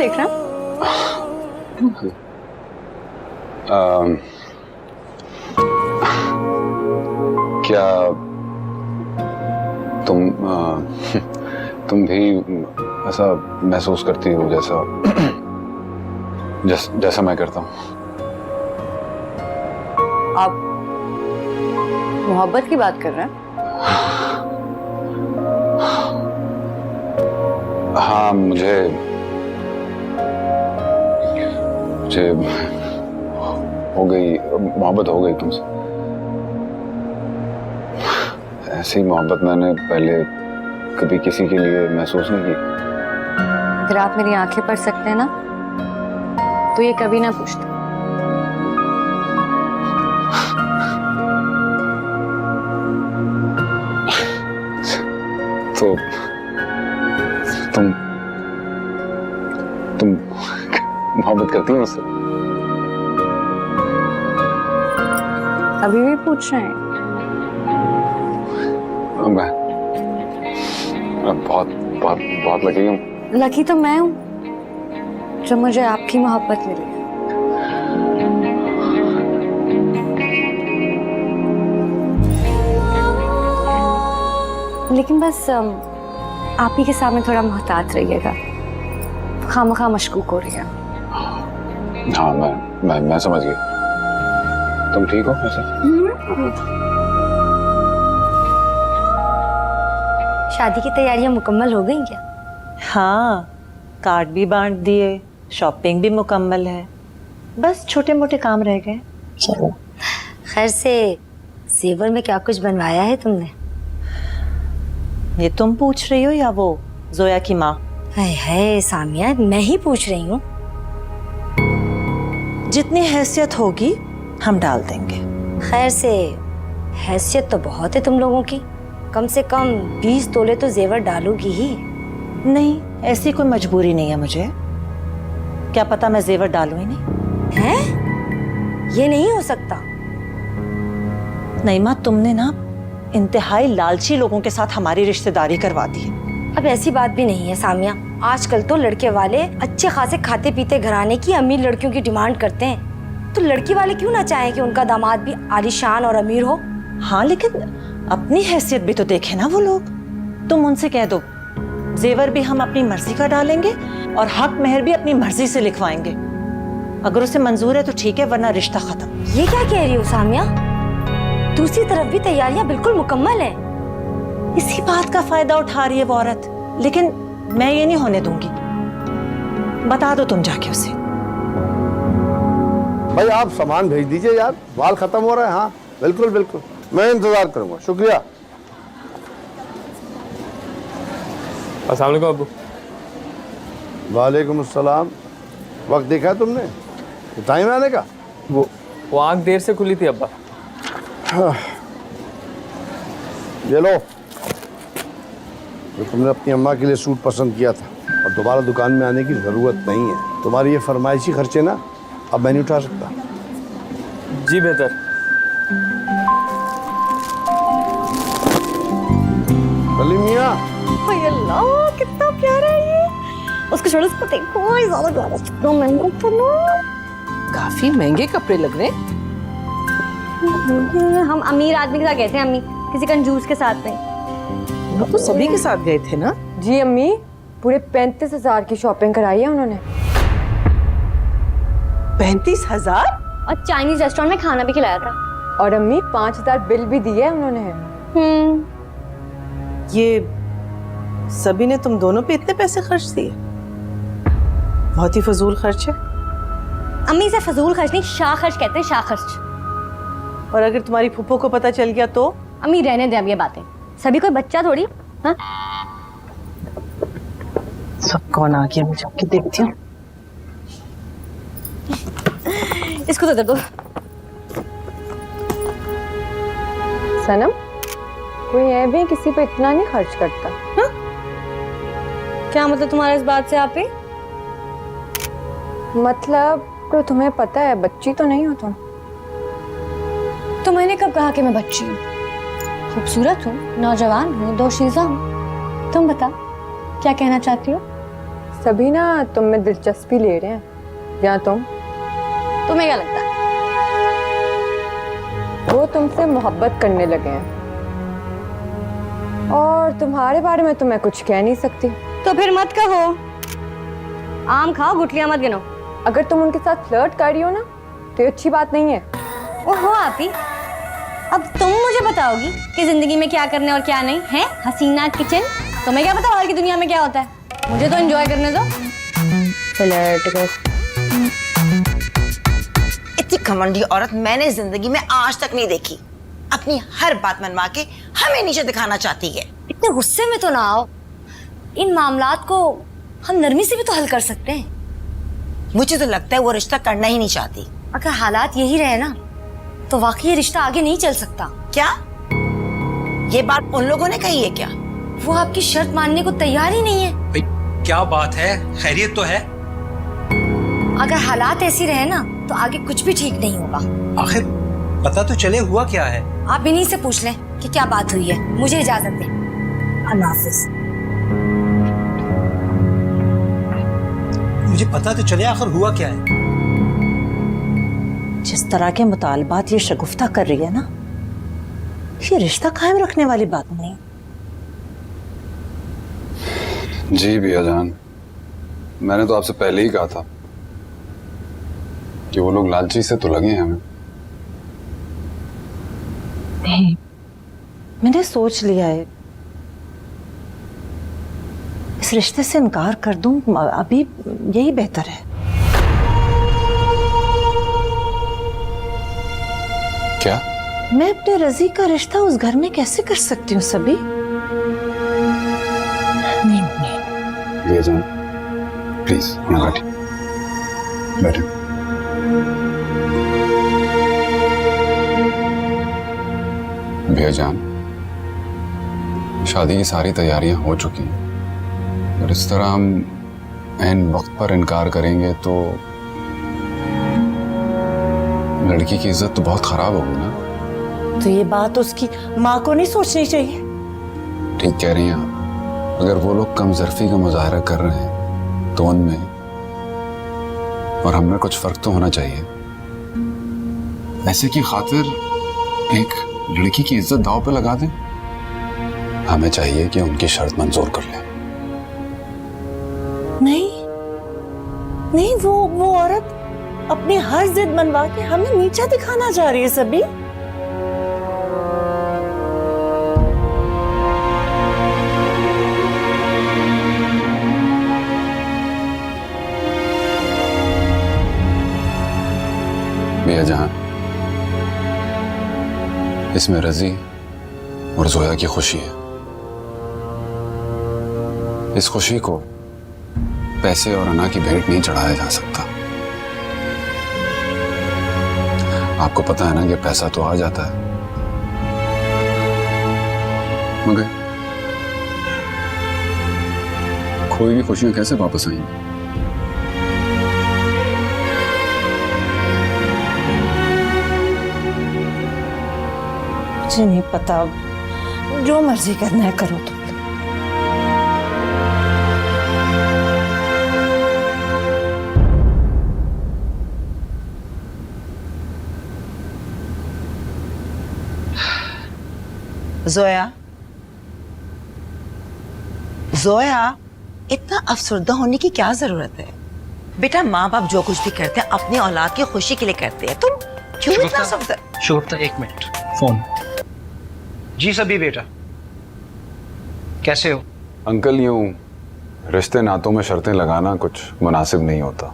देख रहा? क्या तुम भी ऐसा महसूस करती हो जैसा मैं करता हूँ? आप मोहब्बत की बात कर रहे हैं? हाँ, मुझे हो गई, मोहब्बत हो गई तुमसे। ऐसी मोहब्बत मैंने पहले कभी किसी के लिए महसूस नहीं की। अगर आप मेरी आंखें पढ़ सकते हैं ना, तो ये कभी ना पूछते। तो तुम मोहब्बत करती हो मुझसे? अभी भी पूछ रहे हैं? मैं बहुत लकी हूँ। लकी तो मैं हूँ जो मुझे आपकी मोहब्बत मिली है। लेकिन बस आप ही के सामने थोड़ा मोहतात रहिएगा, खामखा मशकूक हो रही है। हाँ, मैं समझ गई। तुम ठीक हो वैसे? शादी की तैयारियां मुकम्मल हो गई क्या? हाँ, कार्ड भी बांट दिए, शॉपिंग भी मुकम्मल है, बस छोटे मोटे काम रह गए। चलो, खैर से जेवर में क्या कुछ बनवाया है तुमने? ये तुम पूछ रही हो या वो जोया की माँ? है सामिया, मैं ही पूछ रही हूँ। जितनी हैसियत होगी हम डाल देंगे। खैर से हैसियत तो बहुत है तुम लोगों की, कम से कम 20 तोले तो जेवर डालोगी ही। नहीं, ऐसी कोई मजबूरी नहीं है मुझे। क्या पता मैं जेवर डालूं ही नहीं। हैं? ये नहीं हो सकता। नहीं माँ, तुमने ना इंतहाई लालची लोगों के साथ हमारी रिश्तेदारी करवा दी। अब ऐसी बात भी नहीं है सामिया, आजकल तो लड़के वाले अच्छे खासे खाते पीते घराने की अमीर लड़कियों की डिमांड करते हैं, तो लड़की वाले क्यों ना चाहें कि उनका दामाद भी आलीशान और अमीर हो। हाँ, लेकिन अपनी हैसियत भी तो देखे ना वो लोग। तुम उनसे कह दो जेवर भी हम अपनी मर्जी का डालेंगे और हक मेहर भी अपनी मर्जी से लिखवाएंगे। अगर उसे मंजूर है तो ठीक है, वरना रिश्ता खत्म। ये क्या कह रही हो सामिया? दूसरी तरफ भी तैयारियां बिल्कुल मुकम्मल है। इसी बात का फायदा उठा रही है वो औरत, लेकिन मैं ये नहीं होने दूंगी। बता दो तुम जाके उसे। भाई आप सामान भेज दीजिए यार, बाल खत्म हो रहा है। हाँ बिल्कुल बिल्कुल, मैं इंतजार करूंगा। शुक्रिया। अस्सलाम वालेकुम अब्बू। वालेकुम अस्सलाम। वक्त देखा है तुमने? टाइम आने का? वो आँख देर से खुली थी अब्बा। ये लो, जो तुमने अपनी अम्मा के लिए सूट पसंद किया था, और दोबारा दुकान में आने की जरूरत नहीं है। तुम्हारी ये फरमाइशी खर्चे ना अब मैं नहीं उठा सकता। जी बेहतर। मियाँ, अल्लाह कितना प्यारा है ये। उसको छोड़ो, उसको देखो, कितना महंगा था ना। काफी महंगे कपड़े लग रहे हैं। हम अमीर आदमी के साथ गए थे अम्मी, किसी कंजूस के साथ नहीं। वो तो सभी के साथ गए थे ना? जी अम्मी, पूरे 35,000 की शॉपिंग कराई है उन्होंने। 35,000? और चाइनीज रेस्टोरेंट में खाना भी खिलाया था। और अम्मी 5,000 बिल भी दिए है उन्होंने। ये सभी ने तुम दोनों पे इतने पैसे खर्च दिए? बहुत ही फजूल खर्च है। अम्मी इसे फजूल खर्च नहीं, शाह खर्च कहते हैं, शाह खर्च। और अगर तुम्हारी फूफो को पता चल गया तो? अम्मी रहने दे अब ये बातें, सभी कोई बच्चा थोड़ी। हाँ, सब कौन आ गया, मुझे आपकी देखती हूँ। इसको तो दे दो। सनम, कोई है भी किसी पे इतना नहीं खर्च करता। हाँ? क्या मतलब तुम्हारा इस बात से आप ही? मतलब तो तुम्हें पता है बच्ची तो नहीं हो तुम। तो मैंने कब कहा कि मैं बच्ची हूँ? खूबसूरत हूँ, नौजवान हूँ, दोशीज़ा हूँ। तुम बता क्या कहना चाहती हो? सभी ना तुम में दिलचस्पी ले रहे हैं, या तुम्हें क्या लगता है? वो तुमसे मोहब्बत करने लगे हैं और तुम्हारे बारे में तो मैं कुछ कह नहीं सकती। तो फिर मत कहो, आम खाओ गुठलियां मत गिनो। अगर तुम उनके साथ फ्लर्ट कर रही हो ना तो ये अच्छी बात नहीं है। ओहो आपी, अब तुम मुझे बताओगी कि जिंदगी में क्या करने और क्या नहीं है? हसीना किचन, तुम्हें क्या पता बाहर की दुनिया में क्या होता है? मुझे तो एंजॉय करने दो। फ्लर्ट कर। इतनी घमंडी औरत मैंने जिंदगी में आज तक नहीं देखी। अपनी हर बात मनवा के हमें नीचे दिखाना चाहती है। इतने गुस्से में तो ना आओ, इन मामलात को हम नरमी से भी तो हल कर सकते हैं। मुझे तो लगता है वो रिश्ता करना ही नहीं चाहती। अगर हालात यही रहे ना तो वाकई ये रिश्ता आगे नहीं चल सकता। क्या ये बात उन लोगों ने कही है क्या? वो आपकी शर्त मानने को तैयार ही नहीं है। भाई क्या बात है, खैरियत तो है? अगर हालात ऐसी रहे ना तो आगे कुछ भी ठीक नहीं होगा। आखिर पता तो चले हुआ क्या है। आप इन्हीं से पूछ लें कि क्या बात हुई है। मुझे इजाजत दें। अल्लाह हाफिज। मुझे पता तो चले आखिर हुआ क्या है। जिस तरह के मुतालबात ये शगुफ्ता कर रही है ना, ये रिश्ता कायम रखने वाली बात नहीं। जी भैया जान, मैंने तो आपसे पहले ही कहा था कि वो लोग लालची से तो लगे हैं हमें। नहीं, मैंने सोच लिया है, इस रिश्ते से इनकार कर दूं अभी यही बेहतर है। क्या? मैं अपने रजी का रिश्ता उस घर में कैसे कर सकती हूँ सभी? नहीं भैया जान प्लीज यहाँ बैठे। भैया जान, शादी की सारी तैयारियां हो चुकी हैं और इस तरह हम ऐन वक्त पर इनकार करेंगे तो लड़की की इज्जत तो बहुत खराब होगी ना। तो ये बात उसकी माँ को नहीं सोचनी चाहिए? ठीक कह रही हैं आप। अगर वो लोग कमजोरी का मुजाहरा कर रहे हैं तो उनमें और हम में कुछ फर्क तो होना चाहिए। ऐसे की खातिर एक लड़की की इज्जत दांव पे लगा दें? हमें चाहिए कि उनकी शर्त मंजूर कर लें। नहीं नहीं, वो औरत अपनी हर जिद मनवा के हमें नीचा दिखाना चाह रही है सभी। भैया जान, इसमें रजी और जोया की खुशी है। इस खुशी को पैसे और अना की भेंट नहीं चढ़ाया जा सकता। आपको पता है ना कि पैसा तो आ जाता है मगर खोई हुई खुशियां कैसे वापस आएंगी? मुझे नहीं पता, जो मर्जी करना है करो तुम। जोया, जोया, इतना अफसरदा होने की क्या जरूरत है? बेटा माँ बाप जो कुछ भी करते हैं अपनी औलाद की खुशी के लिए करते हैं। तुम क्यों इतना शुगुफ्ता एक मिनट, फोन। जी सभी बेटा, कैसे हो? अंकल, यूं रिश्ते नातों में शर्तें लगाना कुछ मुनासिब नहीं होता।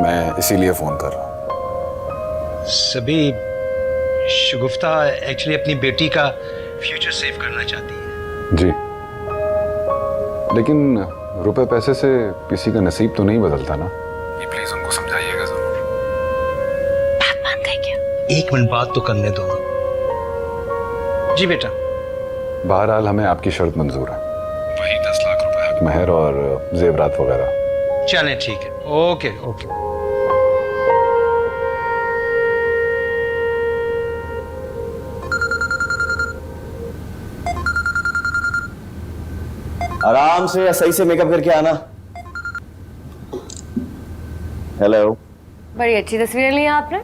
मैं इसीलिए फोन कर रहा हूँ। सभी, शुगुफ्ता एक्चुअली अपनी बेटी का फ्यूचर सेव करना चाहती है। जी, लेकिन रुपए पैसे से किसी का नसीब तो नहीं बदलता ना। ये प्लीज उनको समझाइएगा जरूर। बात मान गए क्या? एक मिनट बात तो करने दो। जी बेटा। बहरहाल हमें आपकी शर्त मंजूर है, वही 10 लाख रुपए हक महर और जेवरात वगैरह। चलें ठीक है, ओके ओके। आराम से या सही से मेकअप करके आना, हेलो। बड़ी अच्छी तस्वीरें ली हैं आपने।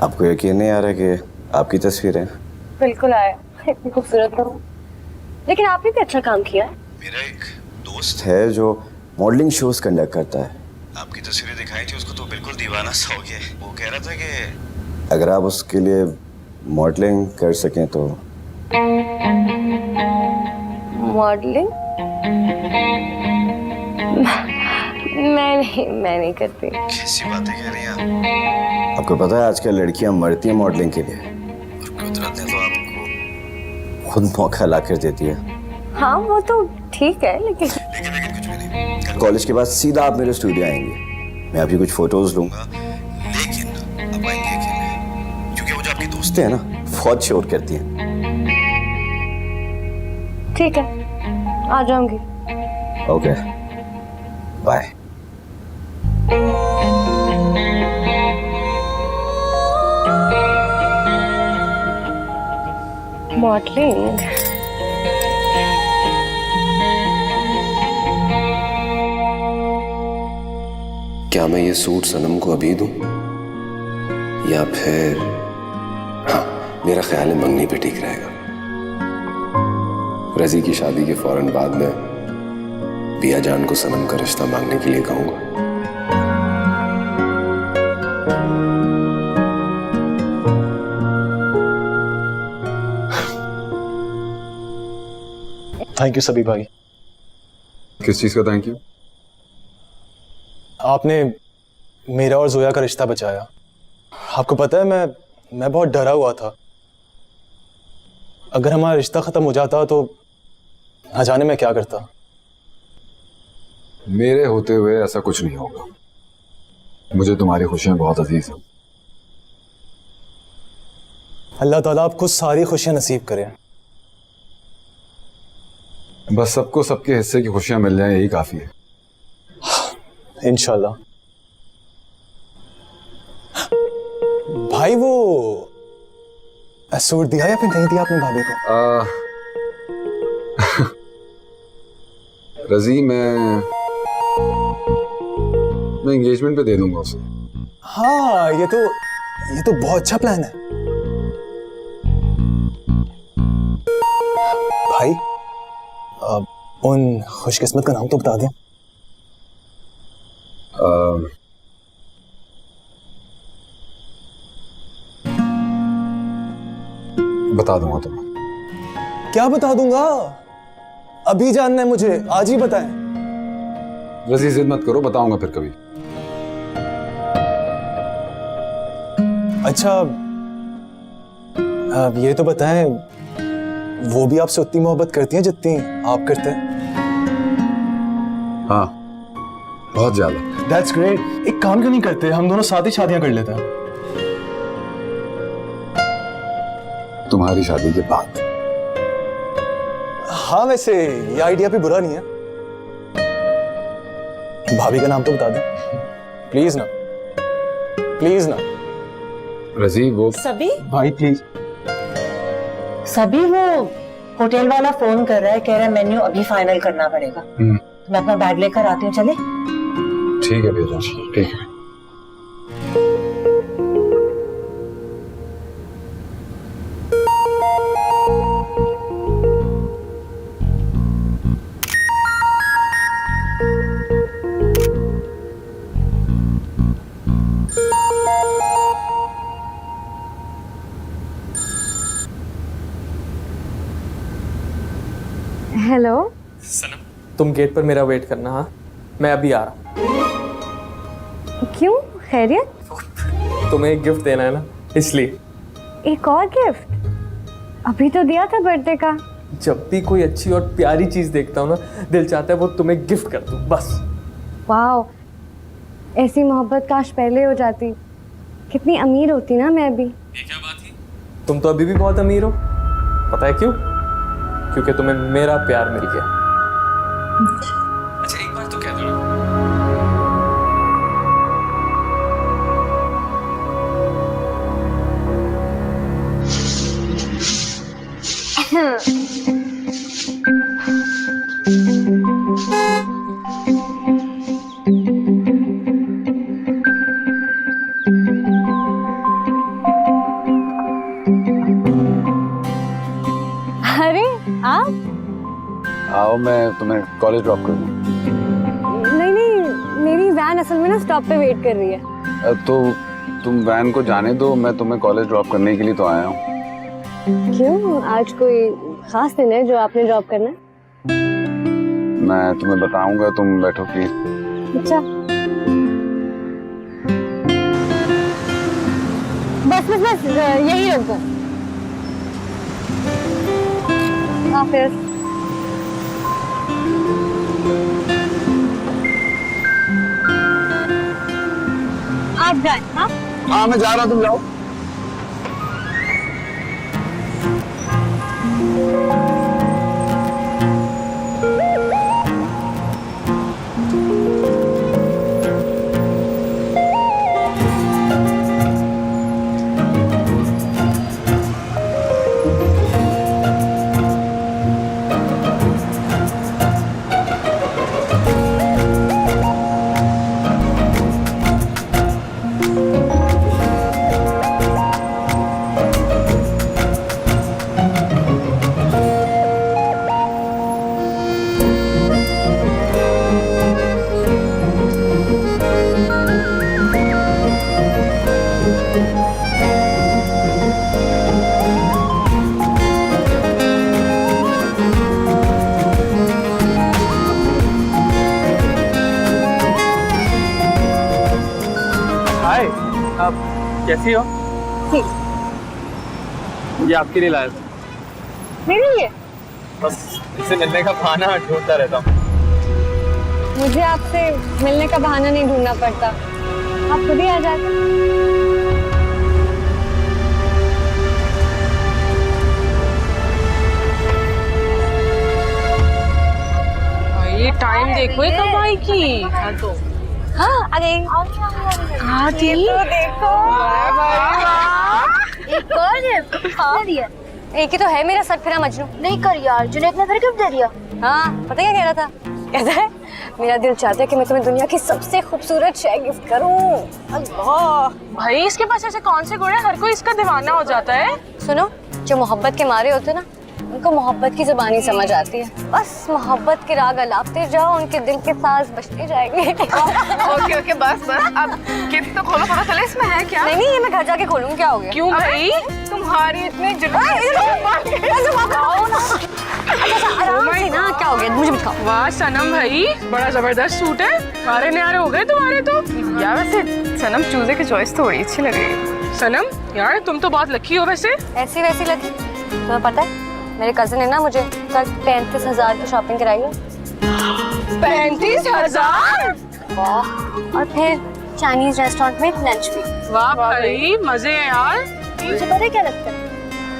आपको यकीन नहीं आ रहा कि आपकी तस्वीर है? बिल्कुल आया, इतनी खूबसूरत तो हूँ। लेकिन आपने भी अच्छा काम किया है। मेरा एक दोस्त है जो मॉडलिंग शोज कंडक्ट करता है। आपकी तस्वीरें दिखाई थी उसको तो बिल्कुल दीवाना सा हो गया है। वो कह रहा था कि अगर आप उसके लिए मॉडलिंग कर सकें तो। मॉडलिंग? मैं नहीं करती। कैसी बातें कह रही हैं? आपको पता है आजकल लड़कियां मरती हैं मॉडलिंग के लिए, और कुदरत ने तो आपको खुद मौका ला कर देती है। हाँ वो तो ठीक है, लेकिन कुछ भी नहीं। कल कॉलेज के बाद सीधा आप मेरे स्टूडियो आएंगे, मैं आपकी कुछ फोटोज लूंगा, लेकिन आप आएंगे अकेले, क्योंकि वो जो आपकी दोस्तें हैं ना बहुत शोर करती हैं। ठीक है, आ जाऊंगी। Okay, bye. मॉडलिंग? क्या मैं ये सूट सनम को अभी दूं, या फिर हाँ, मेरा ख्याल है मंगनी पे ठीक रहेगा। रजी की शादी के फौरन बाद में बिया जान को सनम का रिश्ता मांगने के लिए कहूंगा। थैंक यू सभी भाई। किस चीज का थैंक यू? आपने मेरा और जोया का रिश्ता बचाया। आपको पता है मैं बहुत डरा हुआ था। अगर हमारा रिश्ता खत्म हो जाता तो न जाने मैं क्या करता। मेरे होते हुए ऐसा कुछ नहीं होगा। मुझे तुम्हारी खुशियां बहुत अजीज हैं। अल्लाह ताला आपको सारी खुशियां नसीब करे। बस सबको सबके हिस्से की खुशियां मिल जाएं, यही काफी है। इंशाल्लाह। भाई वो सूट दिया या फिर नहीं दिया आपने भाभी को? रजी मैं एंगेजमेंट पे दे दूंगा उसे। हाँ ये तो बहुत अच्छा प्लान है भाई। उन खुशकिस्मत का नाम तो बता दें। बता दूंगा तुम्हें। क्या बता दूंगा? अभी जानना है मुझे, आज ही बताएं। रजी जिद मत करो, बताऊंगा फिर कभी। अच्छा अब ये तो बताएं, वो भी आपसे उतनी मोहब्बत करती हैं जितनी आप करते हैं? हाँ, बहुत ज्यादा। That's great। एक काम क्यों नहीं करते, हम दोनों साथ ही शादियां कर लेते हैं। तुम्हारी शादी के बाद। हाँ वैसे ये आइडिया भी बुरा नहीं है। भाभी का नाम तो बता दो प्लीज ना, प्लीज ना। रजी वो सभी भाई प्लीज। सभी वो होटल वाला फोन कर रहा है, कह रहा है मेन्यू अभी फाइनल करना पड़ेगा। तो मैं अपना बैग लेकर आती हूँ, चले? ठीक है भैया, ठीक है। हेलो सनम, तुम गेट पर मेरा वेट करना। हाँ, मैं अभी आ रहा हूँ। क्यों, खैरियत? तुम्हें एक गिफ्ट देना है ना, इसलिए। एक और गिफ्ट? अभी तो दिया था बर्थडे का। जब भी कोई अच्छी और प्यारी चीज देखता हूँ ना, दिल चाहता है वो तुम्हें गिफ्ट कर दूँ, बस। वाह, ऐसी मोहब्बत काश पहले हो जाती। कितनी अमीर होती ना मैं भी। ये क्या बात है? तुम तो अभी भी बहुत अमीर हो। पता है क्यों? क्योंकि तुम्हें मेरा प्यार मिल गया। अच्छा एक बार तो कह दो ना। अरे आप? आओ मैं तुम्हें कॉलेज ड्रॉप कर दूं। नहीं नहीं, मेरी वैन असल में ना स्टॉप पे वेट कर रही है। तो तुम वैन को जाने दो, मैं तुम्हें कॉलेज ड्रॉप करने के लिए तो आया हूँ। क्यों, आज कोई खास दिन है जो आपने ड्रॉप करना है? मैं तुम्हें बताऊंगा, तुम बैठो प्लीज। अच्छा, बस बस बस यही रोको। हाफिज। आप जाए। हाँ मैं जा रहा हूँ, तुम जाओ। हाय, आप कैसी हो? ठीक। ये आपके लिए लाया था। मेरे लिए? बस इससे मिलने का बहाना ढूंढता रहता हूँ। मुझे आपसे मिलने का बहाना नहीं ढूंढना पड़ता, आप खुद ही आ जाते। ये टाइम देखो ये कब आएगी। हाँ आ गई। हाँ थी। तो देखो एक और है। एक ही तो है मेरा सरफिरा मजनू। नहीं कर यार, जुनैद ने फिर कब दे दिया? हाँ पता क्या कह रहा था, कहता है मेरा दिल चाहता है कि मैं तुम्हें दुनिया की सबसे खूबसूरत शय गिफ्ट करूं। अल्लाह भाई इसके पास ऐसे कौन से गुण है, हर कोई इसका दीवाना हो जाता है। सुनो, जो मोहब्बत के मारे होते ना, उनको मोहब्बत की जुबानी समझ आती है। बस मोहब्बत के राग अलापते जाओ, उनके दिल के साज बजते जाएंगे। ओके ओके बस बस, अब गिफ्ट तो खोलो, पता चले इसमें है क्या। नहीं नहीं, ये मैं घर जाके खोलूंगी, क्या हो गया? क्यों भाई, तुम्हारी इतने आराम से ना, क्या हो गया मुझे बताओ। वाह सनम भाई, बड़ा जबरदस्त सूट है, सारे न्यारे हो गए तुम्हारे तो। यार वैसे सनम चूजे की चॉइस तो बड़ी अच्छी लग रही है। सनम यार तुम तो बहुत लकी हो वैसे। ऐसी वैसी लगी, तुम्हें पता है मेरे कजिन ने ना मुझे कल 35,000 की शॉपिंग कराई है। 35,000? वाह, और फिर चाइनीज रेस्टोरेंट में लंच भी। वाह भाई मजे हैं यार। मुझे पता है क्या लगता है,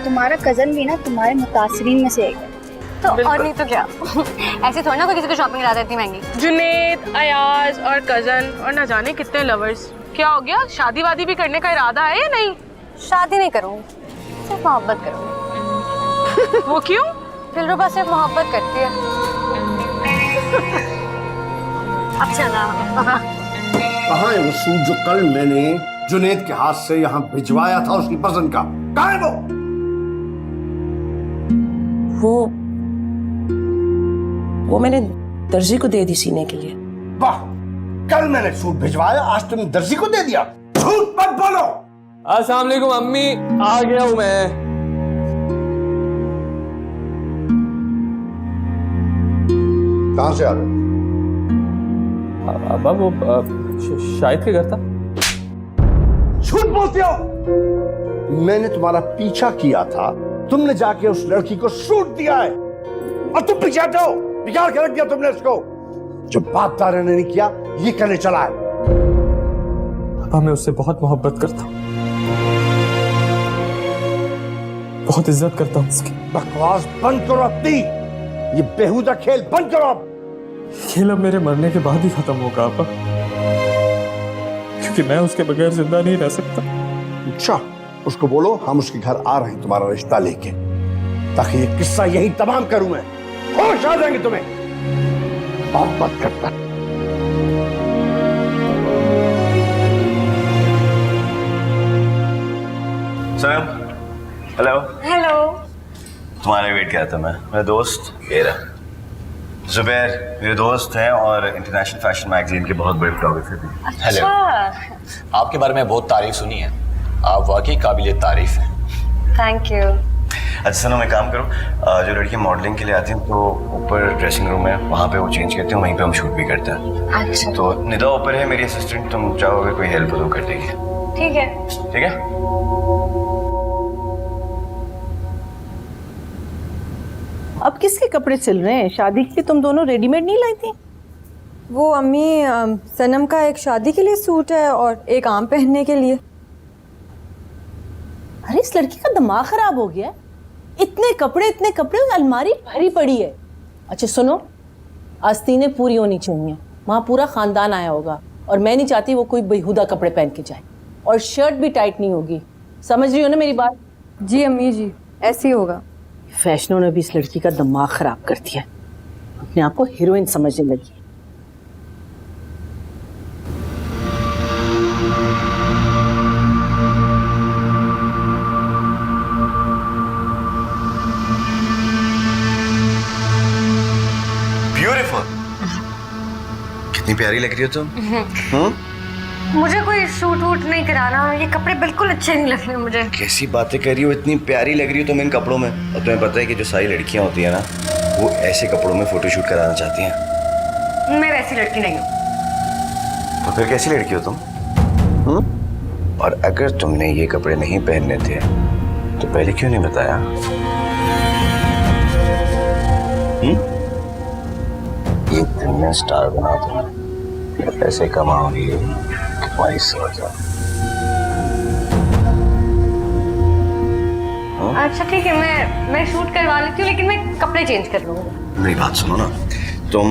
तुम्हारा कजन भी ना तुम्हारे मुतासरीन में से एक है। तो और नहीं तो क्या। ऐसे थोड़ी ना कोई किसी को शॉपिंग करा देती महंगी। जुनैद, अयाज और कजन और न जाने कितने लवर्स। क्या हो गया, शादी वादी भी करने का इरादा है या नहीं? शादी नहीं करूंगी, सिर्फ मोहब्बत करूंगी। वो क्यों? दिलरुबा सिर्फ मोहब्बत करती है। अच्छा ना। कहाँ है वो सूट जो कल मैंने जुनैद के हाथ से यहाँ भिजवाया था उसकी पसंद का? कहाँ है वो मैंने दर्जी को दे दी सीने के लिए। वाह, कल मैंने सूट भिजवाया, आज तुमने दर्जी को दे दिया। झूठ मत बोलो। अस्सलाम वालेकुम अम्मी, आ गया हूँ मैं। कहाँ से आ रहे हो? अब्बा वो शायद के घर था। झूठ बोलते हो। मैंने तुम्हारा पीछा किया था, तुमने जाके उस लड़की को सूट दिया है और तुम पीछे हटो। बिगाड़ के रख दिया तुमने उसको। जो बाप दादा ने नहीं किया, ये करने चला है। अब्बा मैं उससे बहुत मोहब्बत करता हूँ, बहुत इज्जत करता हूँ उसकी। बकवास बंद करो अपनी, ये बेहुदा खेल बंद करो अब। खेल अब मेरे मरने के बाद ही खत्म होगा अब्बा, क्योंकि मैं उसके बगैर जिंदा नहीं रह सकता। अच्छा, उसको बोलो हम उसके घर आ रहे हैं तुम्हारा रिश्ता लेके, ताकि ये किस्सा यही तमाम करूं मैं। होश आ जाएंगे तुम्हें। मोहब्बत करता। सनम, हेलो। हेलो। तुम्हारे वेट किया था मैं। मेरा दोस्त ये रहा जुबैर, मेरे दोस्त हैं और इंटरनेशनल फैशन मैगजीन के बहुत बड़े फोटोग्राफर भी। हेलो। आपके बारे में बहुत तारीफ सुनी है, आप वाकई काबिल तारीफ हैं। Thank you. अच्छा सुनो, मैं काम करूँ, जो लड़कियाँ मॉडलिंग के लिए आती हैं तो ऊपर ड्रेसिंग रूम है, वहाँ पे वो चेंज करते हैं, वहीं पे हम शूट भी करते हैं। अच्छा तो निदा ऊपर है मेरी असिस्टेंट, तुम चाहोगे कोई हेल्प तो कर देगी। ठीक है। ठीक है। अब किसके कपड़े सिल रहे हैं? शादी के लिए तुम दोनों रेडीमेड नहीं लाई थी? वो अम्मी सनम का एक शादी के लिए सूट है और एक आम पहनने के लिए। अरे इस लड़की का दिमाग खराब हो गया है। इतने कपड़े अलमारी भरी पड़ी है। अच्छा सुनो, आस्तीनें पूरी होनी चाहिए, वहाँ पूरा खानदान आया होगा और मैं नहीं चाहती वो कोई बेहुदा कपड़े पहन के जाए, और शर्ट भी टाइट नहीं होगी। समझ रही हो ना मेरी बात? जी अम्मी जी, ऐसे ही होगा। फैशनों ने भी इस लड़की का दिमाग खराब कर दिया, अपने आप को हीरोइन समझने लगी। ब्यूटीफुल, कितनी प्यारी लग रही हो तुम। मुझे कोई शूट वूट नहीं कराना, ये कपड़े बिल्कुल अच्छे नहीं लग रहे मुझे। कैसी बातें कर रही हो, इतनी प्यारी लग रही हो तुम इन कपड़ों में। और तुम्हें पता है कि जो सारी लड़कियां होती है ना, वो ऐसे कपड़ों में फोटोशूट कराना चाहती हैं। मैं वैसी लड़की नहीं हूँ। तो फिर कैसी लड़की हो तुम? और अगर तुमने ये कपड़े नहीं पहनने थे तो पहले क्यों नहीं बताया? एक दिन में स्टार बना दूंगा, पैसे कमाओगी, तुम्हारी सोच। अच्छा ठीक है, मैं शूट करवा लेती हूँ, लेकिन मैं कपड़े चेंज कर लूँगी। मेरी बात सुनो ना, तुम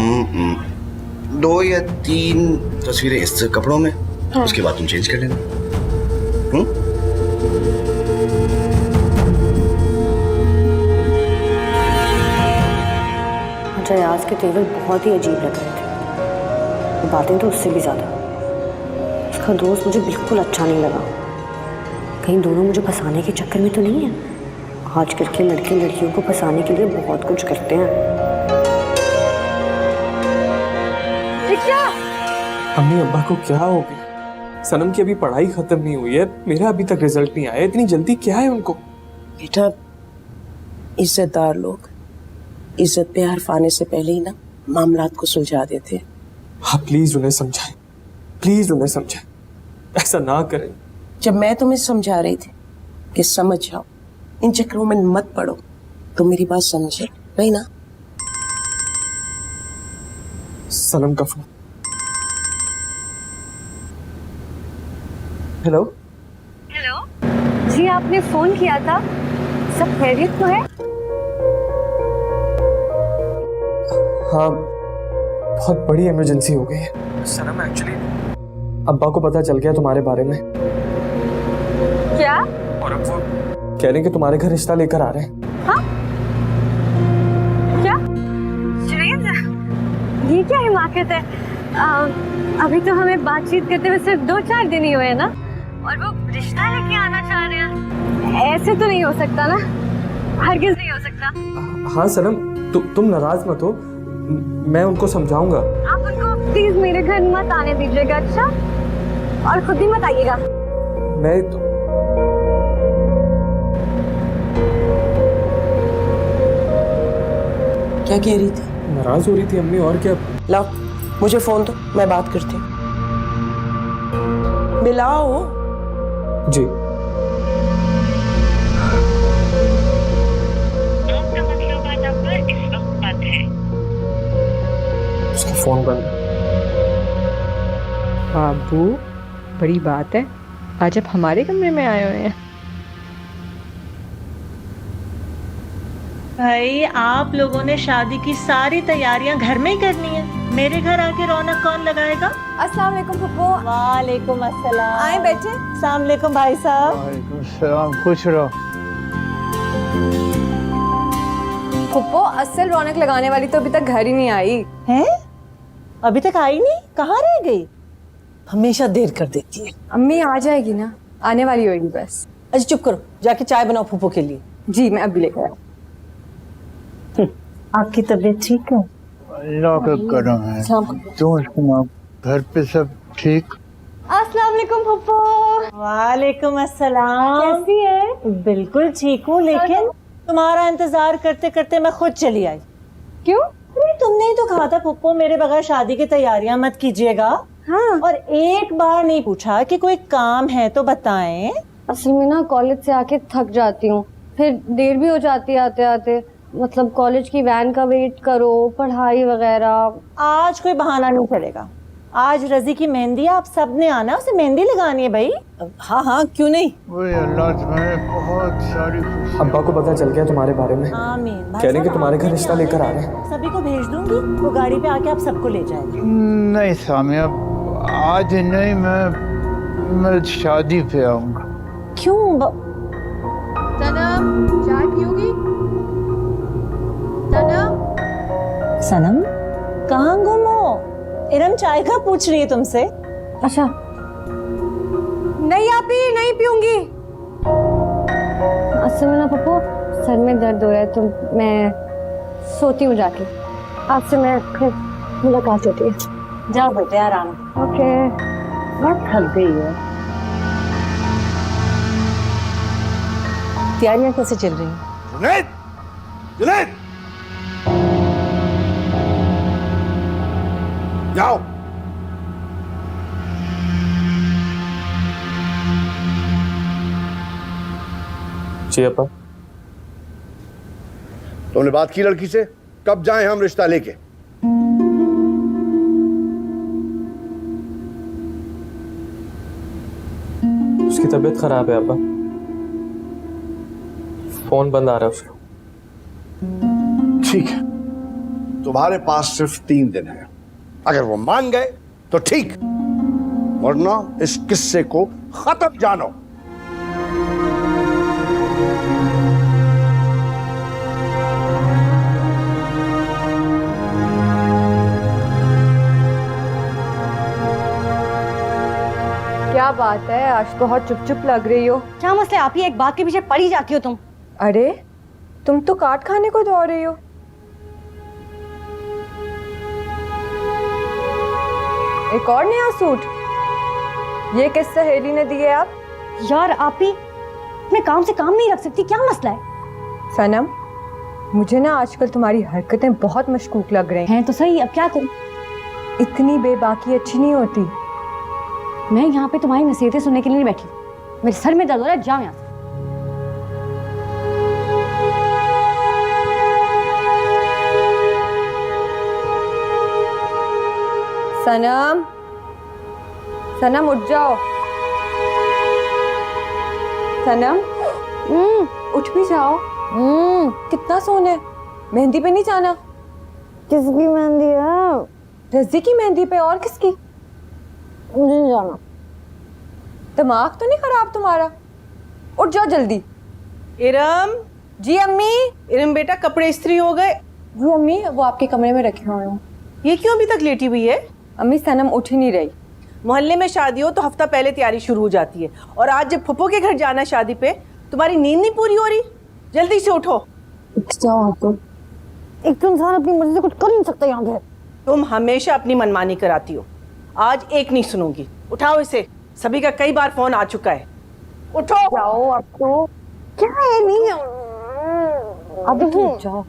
2 या 3 तस्वीरें इस कपड़ों में, उसके बाद तुम चेंज कर लेना। मुझे आज के तेवर बहुत ही अजीब लग रहे थे, बातें तो उससे भी ज्यादा। उसका दोस्त मुझे बिल्कुल अच्छा नहीं लगा। कहीं दोनों मुझे फंसाने के चक्कर में तो नहीं है? आजकल के लड़के लड़कियों को फंसाने के लिए बहुत कुछ करते हैं। क्या? अम्मी अब्बा को क्या हो गया? सनम की अभी पढ़ाई खत्म नहीं हुई है, मेरा अभी तक रिजल्ट नहीं आया, इतनी जल्दी क्या है उनको? बेटा, इज्जतदार लोग इज्जत पे हर्फ आने से पहले ही ना मामलात को सुलझा देते। हाँ प्लीज उन्हें समझाएं, प्लीज उन्हें समझाएं, ऐसा ना करें। जब मैं तुम्हें समझा रही थी कि समझ जाओ, इन चक्करों में मत पड़ो, तो मेरी बात समझे नहीं ना? सनम का फोन। हेलो हेलो जी, आपने फोन किया था, सब खैरियत तो है? हाँ, बहुत बड़ी इमरजेंसी हो गई है सनम। एक्चुअली अब्बा को पता चल गया तुम्हारे बारे में। क्या? और अब वो कह रहे हैं कि तुम्हारे घर रिश्ता लेकर आ रहे हैं। हाँ? क्या? ये क्या हिमाकत है? अभी तो हमें बातचीत करते हुए सिर्फ 2-4 दिन ही हुए हैं ना, और वो रिश्ता लेके आना चाह रहे हैं। ऐसे तो नहीं हो सकता ना, हरगिज नहीं हो सकता। हाँ सनम, तुम नाराज मत हो, मैं उनको समझाऊंगा। आप उनको प्लीज मेरे घर मत आने दीजिएगा, अच्छा? और खुद ही मत आइएगा। मैं तो क्या कह रही थी? नाराज हो रही थी अम्मी, और क्या। लाओ मुझे फोन दो, मैं बात करती हूँ। मिलाओ। जी। उसका फोन बंद। बाबू, बड़ी बात है, आज आप हमारे कमरे में आए हुए हैं। भाई, आप लोगों ने शादी की सारी तैयारियां घर में ही करनी है, मेरे घर आके रौनक कौन लगाएगा? अस्सलाम वालेकुम फुप्पो। वालेकुम अस्सलाम। आए बैठे। अस्सलाम वालेकुम भाई साहब। वालेकुम सलाम, खुश रहो। फुप्पो, असल रौनक लगाने वाली तो अभी तक घर ही नहीं आई हैं? अभी तक आई नहीं? कहाँ रह गई? हमेशा देर कर देती है। अम्मी आ जाएगी ना, आने वाली होगी बस। अच्छा चुप करो, जाके चाय बनाओ फूफो के लिए। जी मैं अभी लेकर आऊँ। आपकी तबीयत ठीक है? अल्लाह का करम है। तुम घर पे सब ठीक? अस्सलाम वालेकुम फुप्पो। वालेकुम अस्सलाम। कैसी है? बिल्कुल ठीक हूँ, लेकिन तुम्हारा इंतजार करते करते मैं खुद चली आई। क्यों? अरे तुमने ही तो कहा था पुप्पो मेरे बगैर शादी की तैयारियां मत कीजिएगा। हाँ। और एक बार नहीं पूछा कि कोई काम है तो बताएं। असल में ना कॉलेज से आके थक जाती हूँ, फिर देर भी हो जाती है आते आते। मतलब कॉलेज की वैन का वेट करो, पढ़ाई वगैरह। आज कोई बहाना नहीं चलेगा। आज रजी की मेहंदी है, आप सब ने आना, उसे मेहंदी लगानी है भाई। हाँ हाँ क्यों नहीं। ओए अल्लाह तुम्हें बहुत सारी खुशी। अब्बा को पता चल गया तुम्हारे बारे में, आमीन। कह रहे हैं कि तुम्हारे घर रिश्ता लेकर आ रहे हैं। सभी को भेज दूंगी, वो गाड़ी पे आके आप सबको ले जाएंगे। नहीं सामिया, आज नहीं, मैं शादी पे आऊंगा। क्यों? सनम चाय पियोगी? सनम सनम कहाँ गुम हो? इरम चाय का पूछ रही है तुमसे। अच्छा नहीं आपी, नहीं पीऊंगी। असल में ना पप्पू सर में दर्द हो रहा है, तो मैं सोती हूँ जाके। आपसे मैं फिर मुलाकात होती है। जाओ बेटे आराम। ओके। बहुत थक गई है। तैयारियां कैसे चल रही हैं? जुनैद, जुनैद, जाओ। जी अब्बा। तुमने बात की लड़की से? कब जाएं हम रिश्ता लेके? उसकी तबीयत खराब है अब्बा, फोन बंद आ रहा है उसका। ठीक है, तुम्हारे पास सिर्फ 3 दिन है। अगर वो मान गए तो ठीक, वरना इस किस्से को खत्म जानो। क्या बात है, आज बहुत चुप चुप लग रही हो। क्या मसला है? आप ही एक बात के पीछे पड़ी जाती हो तुम। अरे तुम तो काट खाने को दौड़ रही हो। एक और नया सूट, ये किस सहेली ने दिए आप? यार आप ही अपने काम से काम नहीं रख सकती, क्या मसला है? सनम, मुझे ना आजकल तुम्हारी हरकतें बहुत मशकूक लग रही हैं। तो सही, अब क्या करूं? इतनी बेबाकी अच्छी नहीं होती। मैं यहाँ पे तुम्हारी नसीहतें सुनने के लिए नहीं बैठी, मेरे सर में दर्द हो रहा है, जाओ यहाँ से। सनम, सनम उठ जाओ। सनम उठ भी जाओ। कितना सोना है? मेहंदी पे नहीं जाना? किसकी मेहंदी है? रज़ी की मेहंदी पे। और किसकी? मुझे नहीं जाना। दिमाग तो नहीं खराब तुम्हारा? उठ जाओ जल्दी। इरम। जी अम्मी। इरम बेटा, कपड़े इस्त्री हो गए? जी अम्मी, वो आपके कमरे में रखे हुए हैं। ये क्यों अभी तक लेटी हुई है? अम्मी सनम उठ ही नहीं रही। मोहल्ले में शादी हो तो हफ्ता पहले तैयारी शुरू हो जाती है, और आज जब फुप्पो के घर जाना है शादी पे, तुम्हारी नींद नहीं पूरी हो रही? जल्दी से उठो। एक तो इंसान अपनी मर्जी से कुछ कर नहीं सकता यहाँ पे। तुम हमेशा अपनी मनमानी कराती हो, आज एक नहीं सुनूंगी। उठाओ इसे, सभी का कई बार फोन आ चुका है। उठो। जाओ अब तो। क्या है? नहीं अब तो जाओ।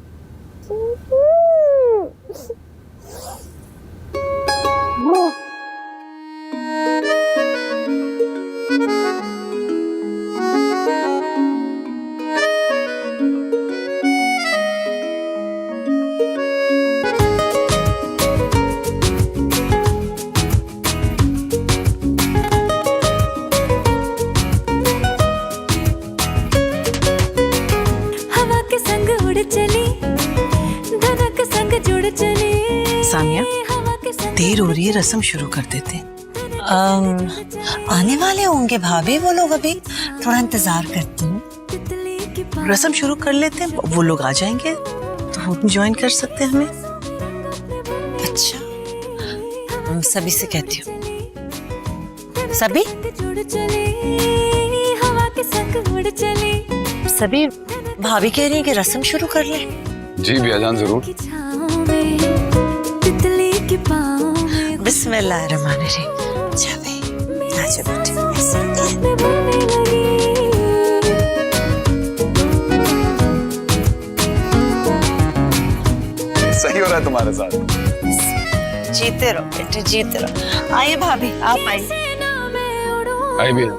सामिया, देर हो रही है, रस्म शुरू कर देते। आने वाले होंगे भाभी वो लोग, अभी थोड़ा इंतजार करती हूँ। रस्म शुरू कर लेते हैं, वो लोग आ जाएंगे तो वो भी ज्वाइन कर सकते हैं हमें। अच्छा, सभी से कहती हूँ। सभी सभी भाभी कह रही है कि रस्म शुरू कर ले। जी भैयाजान जरूर। बिस्मिल्लाहिर्रहमानिर्रहीम। अच्छा भाई, आजा बेटे। सही हो रहा है तुम्हारे साथ। जीते रहो बेटे, जीते रहो। आइए भाभी, आप आइए। आई भैया।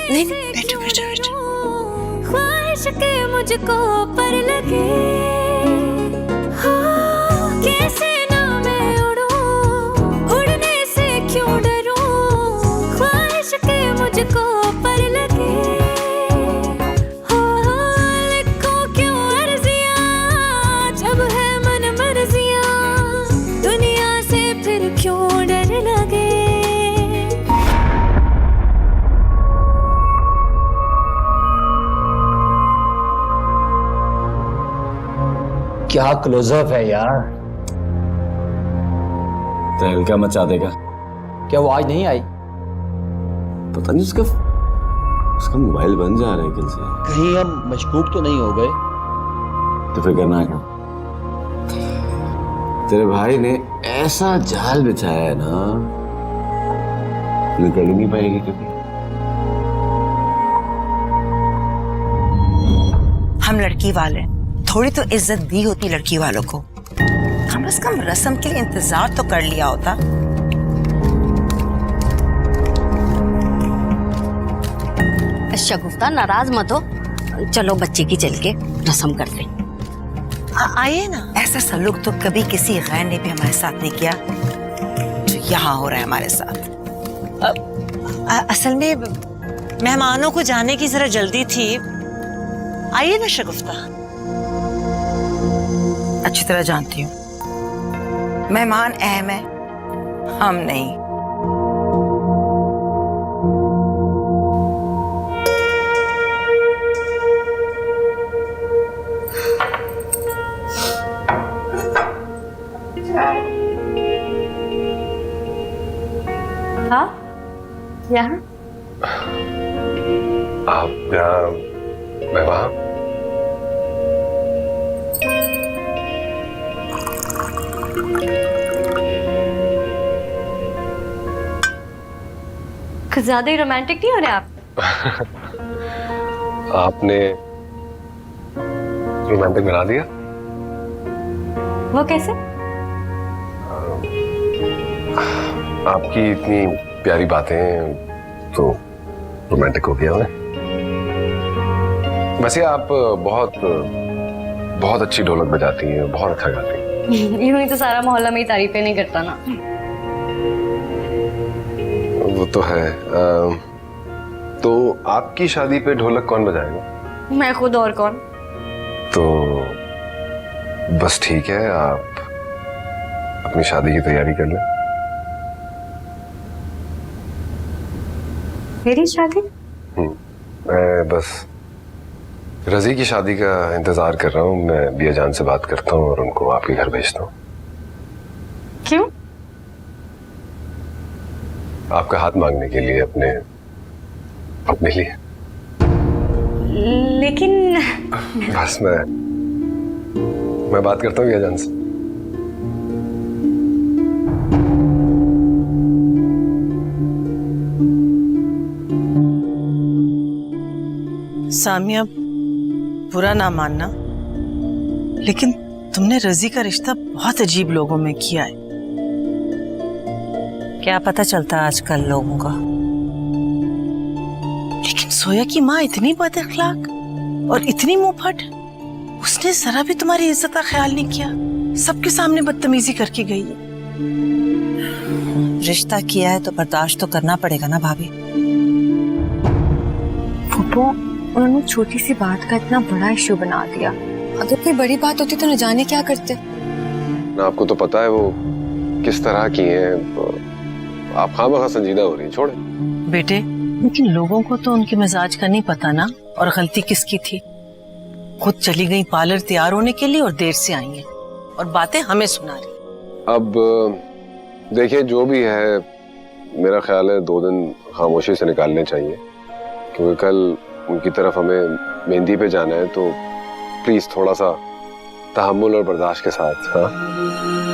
नहीं नहीं, बैठो बैठो बैठो। ख्वाहिश के मुझको पर लगे, कैसे ना मैं उड़ूं, उड़ने से क्यों डरूं, ख्वाहिश के मुझको पर लगे, लिखो क्यों अर्जियां, जब है मन मर्जियां, दुनिया से फिर क्यों डर लगे। क्या क्लोजअप है यार। तहलका मचा देगा। क्या वो आज नहीं आई? पता नहीं, उसका मोबाइल बंद जा रहा है कल से। कहीं हम मशकूक तो नहीं हो गए? तो फिर करना क्या? तेरे भाई ने ऐसा जाल बिछाया है ना, निकल नहीं पाएगी कभी। हम लड़की वाले, थोड़ी तो इज्जत दी होती लड़की वालों को। कम से कम रस्म के लिए इंतजार तो कर लिया होता। शगुफ्ता नाराज मत हो, चलो बच्चे की चल के रस्म करते हैं। आइए ना। ऐसा सलूक तो कभी किसी गैर ने भी हमारे साथ नहीं किया जो यहाँ हो रहा है हमारे साथ। असल में मेहमानों को जाने की जरा जल्दी थी। आइए ना शगुफ्ता। अच्छी तरह जानती हूँ मेहमान अहम है, हम नहीं। हाँ, यहाँ आप यहाँ, मैं वहाँ। कुछ ज्यादा ही रोमांटिक नहीं हो रहे आप? आपने रोमांटिक बना दिया। वो कैसे? आपकी इतनी प्यारी बातें तो रोमांटिक हो गया मैं। वैसे आप बहुत बहुत अच्छी ढोलक बजाती हैं, बहुत अच्छा गाती हैं। यूं ही तो सारा मोहल्ला मेरी तारीफें नहीं करता ना। वो तो है। तो आपकी शादी पे ढोलक कौन बजाएगा? मैं खुद, और कौन? तो बस ठीक है, आप अपनी शादी की तैयारी कर लें। मेरी शादी? मैं बस रजी की शादी का इंतजार कर रहा हूँ। मैं बिया जान से बात करता हूँ और उनको आपके घर भेजता हूँ। क्यों? आपका हाथ मांगने के लिए, अपने लिए। लेकिन बस मैं बात करता हूँ बिया जान से। सामिया, बुरा ना मानना, लेकिन तुमने रजी का रिश्ता बहुत अजीब लोगों में किया है। क्या पता चलता आजकल लोगों का। लेकिन सोया की माँ इतनी बदअखलाक और इतनी मुंहफट, उसने जरा भी तुम्हारी इज्जत का ख्याल नहीं किया। सबके सामने बदतमीजी करके गई है। रिश्ता किया है तो बर्दाश्त तो करना पड़ेगा ना भाभी। फूफो, उन्होंने छोटी सी बात का इतना बड़ा इश्यू बना दिया। अगर कोई बड़ी बात होती तो न जाने क्या करते। ना आपको तो पता है वो किस तरह की हैं। आप खामखा संजीदा हो रही हैं, छोड़े। बेटे, लेकिन लोगों को तो उनके मिजाज का नहीं पता ना, और गलती किसकी थी। खुद चली गई पार्लर तैयार होने के लिए और देर से आई हैं और बातें हमें सुना रही। अब देखिए, जो भी है, मेरा ख्याल है 2 दिन खामोशी से निकालने चाहिए, क्योंकि कल उनकी तरफ हमें मेहंदी पे जाना है। तो प्लीज थोड़ा सा तहम्मुल और बर्दाश्त के साथ। हाँ